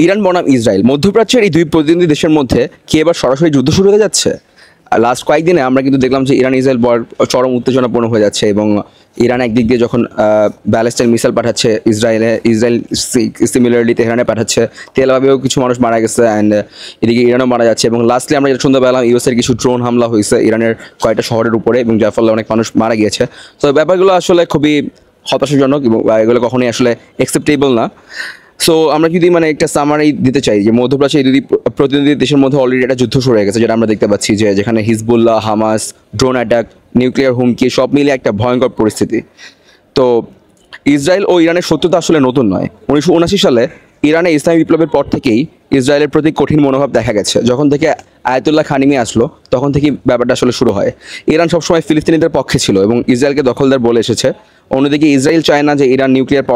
Iran বনাম Israel, মধ্যপ্রাচ্যের এই দুই প্রতিদ্বন্দ্বী দেশের মধ্যে কি এবার সরাসরি যুদ্ধ শুরু হয়ে যাচ্ছে? লাস্ট কয়েকদিনে আমরা কিন্তু দেখলাম যে ইরান ইসরায়েল চরম উত্তেজনাপূর্ণ হয়ে যাচ্ছে, এবং ইরান একদিক দিয়ে যখন ব্যালিস্টিক মিসাইল পাঠাচ্ছে ইসরায়েল সিমিলারলি তেহরানে পাঠাচ্ছে, তেল আবিবেও কিছু মানুষ মারা গেছে, অ্যান্ড এদিকে ইরানও মারা যাচ্ছে। এবং লাস্টলি আমরা যেটা শুনতে পেলাম ইউএসের কিছু ড্রোন হামলা হয়েছে ইরানের কয়েকটা শহরের উপরে, এবং যার ফলে অনেক মানুষ মারা গিয়েছে। তো ব্যাপারগুলো আসলে খুবই হতাশাজনক এবং এগুলো কখনোই আসলে অ্যাকসেপ্টেবল না। সো আমরা যদি একটা সামারি দিতে চাই যে মধ্যপ্রাচ্যে এই দুই প্রতিনিধি দেশের মধ্যে অলরেডি একটা যুদ্ধ শুরু হয়ে গেছে, যেটা আমরা দেখতে পাচ্ছি যে যেখানে Hezbollah, Hamas, drone attack, nuclear হুমকি সব মিলে একটা ভয়ঙ্কর পরিস্থিতি। তো ইসরায়েল ও ইরানের শত্রুতা আসলে নতুন নয়। 1979 সালে ইরানে ইসলামী বিপ্লবের পর থেকেই ইসরায়েলের প্রতি কঠিন মনোভাব দেখা গেছে। যখন থেকে আয়াতুল্লাহ খানিমি আসলো তখন থেকেই ব্যাপারটা আসলে শুরু হয়। ইরান সবসময় ফিলিস্তিনিদের পক্ষে ছিল এবং ইসরায়েলকে দখলদার বলে এসেছে। অন্যদিকে ইসরায়েল চায় না যে ইরান নিউক্লিয়ার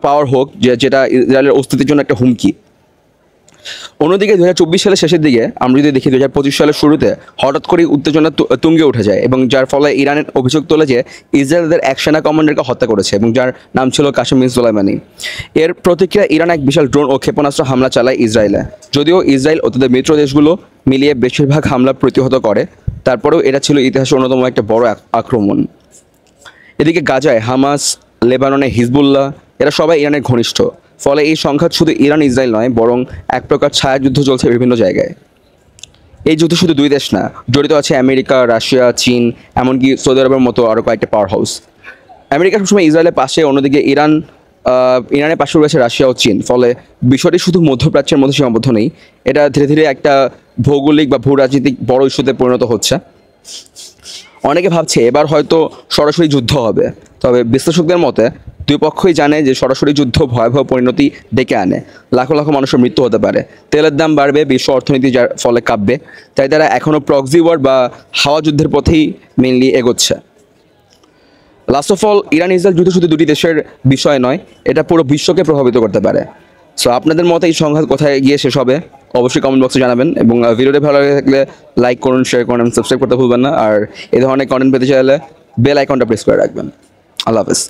পাওয়ার হোক, যেটা ইসরায়েলের অস্তিত্বের জন্য একটা হুমকি। অন্যদিকে 2024 সালের শেষের দিকে আমরা যদি দেখি 2025 সালের শুরুতে হঠাৎ করে উত্তেজনা তুঙ্গে উঠে যায়, এবং যার ফলে ইরানের অভিযোগ তোলে যে ইসরায়েলের এক সেনা কমান্ডারকে হত্যা করেছে, এবং যার নাম ছিল কাসেম বিন সুলাইমানি। এর প্রতিক্রিয়া ইরান এক বিশাল ড্রোন ও ক্ষেপণাস্ত্র হামলা চালায় ইসরায়েলে। যদিও ইসরায়েল ও তাদের মিত্র দেশগুলো মিলিয়ে বেশিরভাগ হামলা প্রতিহত করে, তারপরেও এটা ছিল ইতিহাসের অন্যতম একটা বড় আক্রমণ। এদিকে গাজায় হামাস, লেবাননে হিজবুল্লাহ, এরা সবাই ইরানের ঘনিষ্ঠ। ফলে এই সংঘাত শুধু ইরান ইসরায়েল নয়, বরং এক প্রকার ছায়াযুদ্ধ চলছে বিভিন্ন জায়গায়। এই যুদ্ধ শুধু দুই দেশ না, জড়িত আছে আমেরিকা, রাশিয়া, চীন, এমনকি সৌদি আরবের মতো আরও কয়েকটা পাওয়ার হাউস। আমেরিকা সবসময় ইসরায়েলের পাশে, অন্যদিকে ইরানের পাশে রয়েছে রাশিয়া ও চীন। ফলে বিষয়টি শুধু মধ্যপ্রাচ্যের মধ্যে সীমাবদ্ধ নেই, এটা ধীরে ধীরে একটা ভৌগোলিক বা ভূ রাজনৈতিক বড় ইস্যুতে পরিণত হচ্ছে। অনেকে ভাবছে এবার হয়তো সরাসরি যুদ্ধ হবে, তবে বিশ্লেষকদের মতে দুই পক্ষই জানে যে সরাসরি যুদ্ধ ভয়াবহ পরিণতি ডেকে আনে। লাখো লাখো মানুষের মৃত্যু হতে পারে, তেলের দাম বাড়বে, বিশ্ব অর্থনীতি যার ফলে কাঁপবে। তাই তারা এখনও প্রক্সি ওয়ার বা হাওয়া যুদ্ধের পথেই মেনলি এগোচ্ছে। Last of all, Iran Israel যুদ্ধ শুধু দুটি দেশের বিষয় নয়, এটা পুরো বিশ্বকে প্রভাবিত করতে পারে। সো আপনাদের মতে এই সংঘাত কোথায় গিয়ে শেষ হবে অবশ্যই কমেন্ট বক্সে জানাবেন, এবং ভিডিওটি ভালো লাগে থাকলে লাইক করুন, শেয়ার করুন এবং সাবস্ক্রাইব করতে ভুলবেন না। আর এই ধরনের কন্টেন্ট পেতে চাইলে বেল আইকনটা প্রেস করে রাখবেন। আল্লাহ হাফেজ।